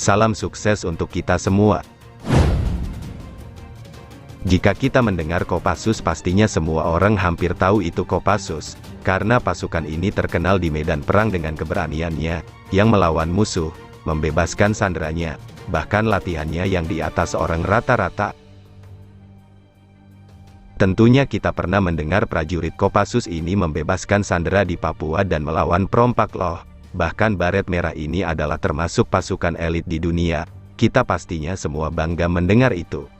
Salam sukses untuk kita semua. Jika kita mendengar Kopassus, pastinya semua orang hampir tahu itu Kopassus, karena pasukan ini terkenal di medan perang dengan keberaniannya, yang melawan musuh, membebaskan sanderanya, bahkan latihannya yang di atas orang rata-rata. Tentunya kita pernah mendengar prajurit Kopassus ini membebaskan sandera di Papua dan melawan perompak loh. Bahkan baret merah ini adalah termasuk pasukan elit di dunia. Kita pastinya semua bangga mendengar itu.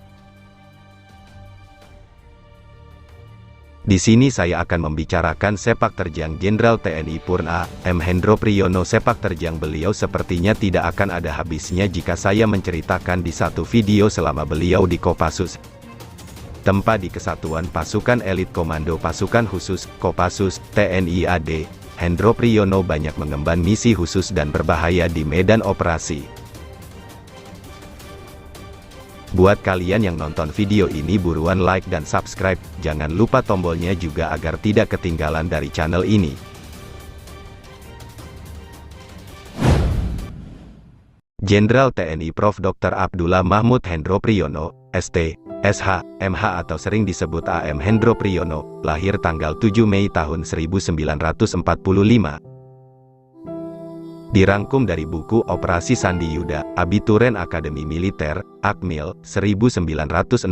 Di sini saya akan membicarakan sepak terjang Jenderal TNI Purna M. Hendro Priyono. Sepak terjang beliau sepertinya tidak akan ada habisnya jika saya menceritakan di satu video selama beliau di Kopassus. Tempat di Kesatuan Pasukan Elit Komando Pasukan Khusus, Kopassus, TNI AD, Hendro Priyono banyak mengemban misi khusus dan berbahaya di medan operasi. Buat kalian yang nonton video ini, buruan like dan subscribe, jangan lupa tombolnya juga agar tidak ketinggalan dari channel ini. Jenderal TNI Prof. Dr. Abdullah Mahmud Hendro Priyono, ST, SH, MH atau sering disebut AM Hendro Priyono, lahir tanggal 7 Mei tahun 1945. Dirangkum dari buku Operasi Sandi Yuda, Abituren Akademi Militer, Akmil, 1967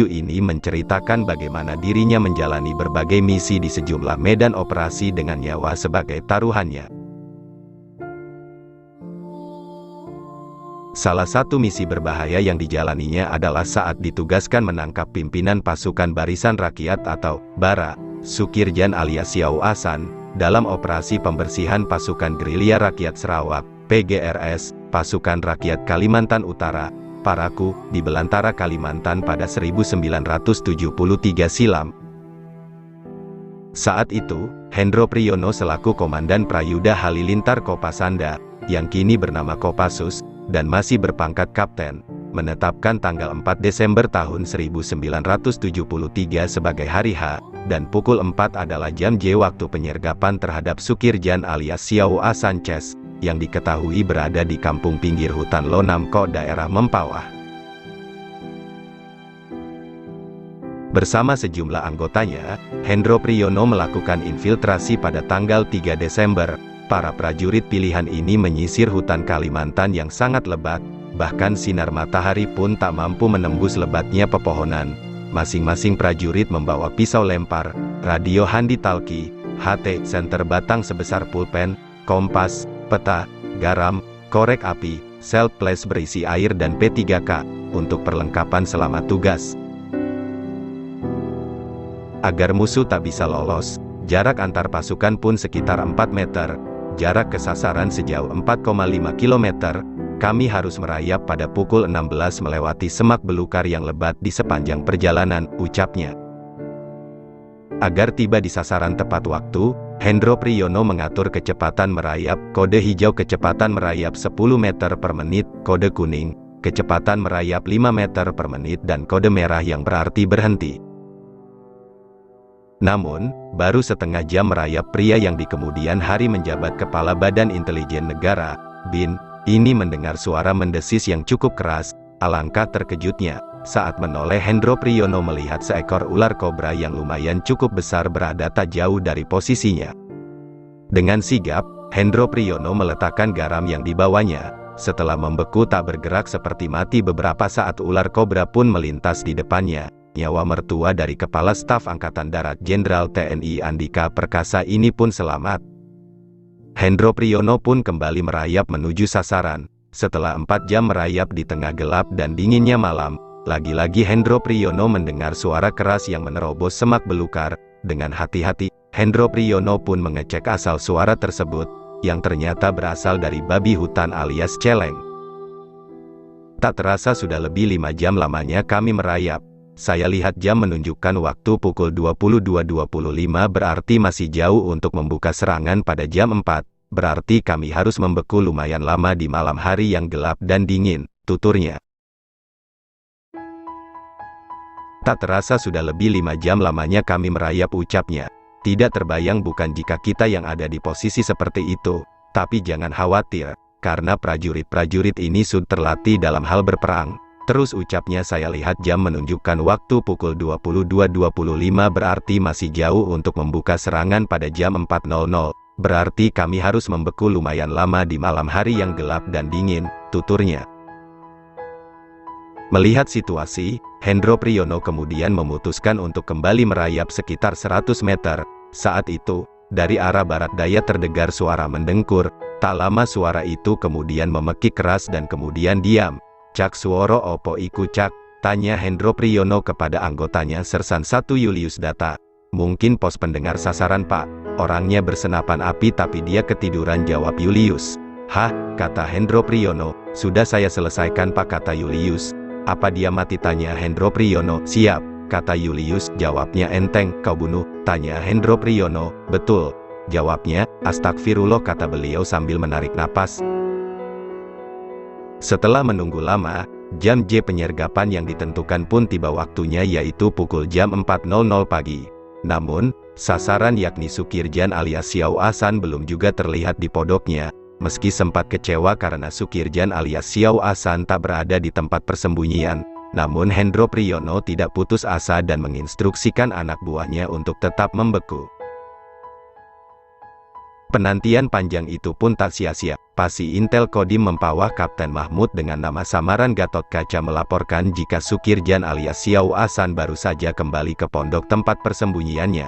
ini menceritakan bagaimana dirinya menjalani berbagai misi di sejumlah medan operasi dengan nyawa sebagai taruhannya. Salah satu misi berbahaya yang dijalaninya adalah saat ditugaskan menangkap pimpinan pasukan Barisan Rakyat atau BARA, Sukirjan alias Xiao Asan, dalam operasi pembersihan pasukan gerilya rakyat Sarawak, PGRS, pasukan rakyat Kalimantan Utara, Paraku, di Belantara Kalimantan pada 1973 silam. Saat itu, Hendro Priyono selaku Komandan Prayuda Halilintar Kopasanda, yang kini bernama Kopassus, dan masih berpangkat Kapten, menetapkan tanggal 4 Desember tahun 1973 sebagai hari H, dan pukul 4 adalah jam J waktu penyergapan terhadap Sukirjan alias Xiao Asan Ces, yang diketahui berada di kampung pinggir hutan Lonamko daerah Mempawah. Bersama sejumlah anggotanya, Hendro Priyono melakukan infiltrasi pada tanggal 3 Desember. Para prajurit pilihan ini menyisir hutan Kalimantan yang sangat lebat, bahkan sinar matahari pun tak mampu menembus lebatnya pepohonan. Masing-masing prajurit membawa pisau lempar, radio handi talki, HT, senter batang sebesar pulpen, kompas, peta, garam, korek api, sel flash berisi air dan P3K, untuk perlengkapan selama tugas. Agar musuh tak bisa lolos, jarak antar pasukan pun sekitar 4 meter. Jarak ke sasaran sejauh 4,5 km, kami harus merayap pada pukul 16 melewati semak belukar yang lebat di sepanjang perjalanan, ucapnya. Agar tiba di sasaran tepat waktu, Hendro Priyono mengatur kecepatan merayap, kode hijau kecepatan merayap 10 meter per menit, kode kuning, kecepatan merayap 5 meter per menit dan kode merah yang berarti berhenti. Namun, baru setengah jam merayap, pria yang di kemudian hari menjabat Kepala Badan Intelijen Negara, BIN, ini mendengar suara mendesis yang cukup keras. Alangkah terkejutnya, saat menoleh Hendro Priyono melihat seekor ular kobra yang lumayan cukup besar berada tak jauh dari posisinya. Dengan sigap, Hendro Priyono meletakkan garam yang dibawanya. Setelah membeku tak bergerak seperti mati beberapa saat, ular kobra pun melintas di depannya. Nyawa mertua dari Kepala Staf Angkatan Darat Jenderal TNI Andika Perkasa ini pun selamat. Hendro Priyono pun kembali merayap menuju sasaran. Setelah 4 jam merayap di tengah gelap dan dinginnya malam, lagi-lagi Hendro Priyono mendengar suara keras yang menerobos semak belukar. Dengan hati-hati, Hendro Priyono pun mengecek asal suara tersebut, yang ternyata berasal dari babi hutan alias celeng. Tak terasa sudah lebih 5 jam lamanya kami merayap. Saya lihat jam menunjukkan waktu pukul 22.25, berarti masih jauh untuk membuka serangan pada jam 4, berarti kami harus membeku lumayan lama di malam hari yang gelap dan dingin, tuturnya. Tak terasa sudah lebih 5 jam lamanya kami merayap, ucapnya. Tidak terbayang bukan jika kita yang ada di posisi seperti itu, tapi jangan khawatir, karena prajurit-prajurit ini sudah terlatih dalam hal berperang. Terus ucapnya, saya lihat jam menunjukkan waktu pukul 22.25, berarti masih jauh untuk membuka serangan pada jam 4.00. Berarti kami harus membeku lumayan lama di malam hari yang gelap dan dingin, tuturnya. Melihat situasi, Hendro Priyono kemudian memutuskan untuk kembali merayap sekitar 100 meter. Saat itu, dari arah barat daya terdengar suara mendengkur. Tak lama suara itu kemudian memekik keras dan kemudian diam. "Cak suara opo iku cak?" tanya Hendro Priyono kepada anggotanya Sersan 1 Julius Data. "Mungkin pos pendengar sasaran pak, orangnya bersenapan api tapi dia ketiduran," jawab Julius. "Hah?" kata Hendro Priyono. "Sudah saya selesaikan pak," kata Julius. "Apa dia mati?" tanya Hendro Priyono. "Siap," kata Julius, jawabnya. "Enteng, kau bunuh?" tanya Hendro Priyono. "Betul," jawabnya. "Astagfirullah," kata beliau sambil menarik napas. Setelah menunggu lama, jam J penyergapan yang ditentukan pun tiba waktunya, yaitu pukul jam 4.00 pagi. Namun, sasaran yakni Sukirjan alias Xiao Asan belum juga terlihat di podoknya. Meski sempat kecewa karena Sukirjan alias Xiao Asan tak berada di tempat persembunyian, namun Hendro Priyono tidak putus asa dan menginstruksikan anak buahnya untuk tetap membeku. Penantian panjang itu pun tak sia-sia. Pasi Intel Kodim Mempawah Kapten Mahmud dengan nama samaran Gatot Kaca melaporkan jika Sukirjan alias Xiao Asan baru saja kembali ke pondok tempat persembunyiannya.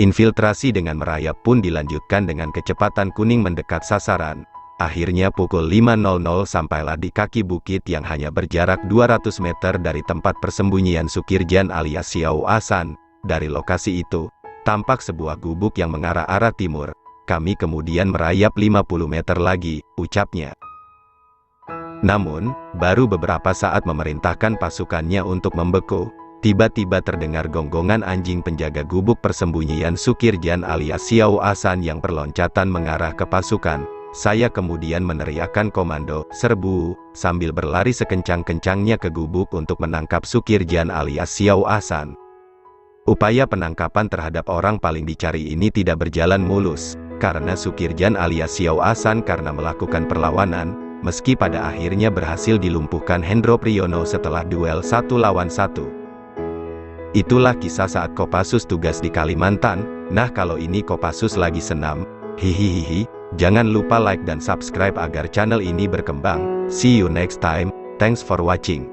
Infiltrasi dengan merayap pun dilanjutkan dengan kecepatan kuning mendekat sasaran. Akhirnya pukul 5.00 sampailah di kaki bukit yang hanya berjarak 200 meter dari tempat persembunyian Sukirjan alias Xiao Asan. Dari lokasi itu, tampak sebuah gubuk yang mengarah arah timur. "Kami kemudian merayap 50 meter lagi," ucapnya. Namun, baru beberapa saat memerintahkan pasukannya untuk membeku, tiba-tiba terdengar gonggongan anjing penjaga gubuk persembunyian Sukirjan alias Xiao Asan yang berloncatan mengarah ke pasukan. Saya kemudian meneriakkan komando, "Serbu!" sambil berlari sekencang-kencangnya ke gubuk untuk menangkap Sukirjan alias Xiao Asan. Upaya penangkapan terhadap orang paling dicari ini tidak berjalan mulus, karena Sukirjan alias Xiao Asan karena melakukan perlawanan, meski pada akhirnya berhasil dilumpuhkan Hendro Priyono setelah duel 1 lawan 1. Itulah kisah saat Kopassus tugas di Kalimantan. Nah, kalau ini Kopassus lagi senam, hihihihi. Jangan lupa like dan subscribe agar channel ini berkembang. See you next time. Thanks for watching.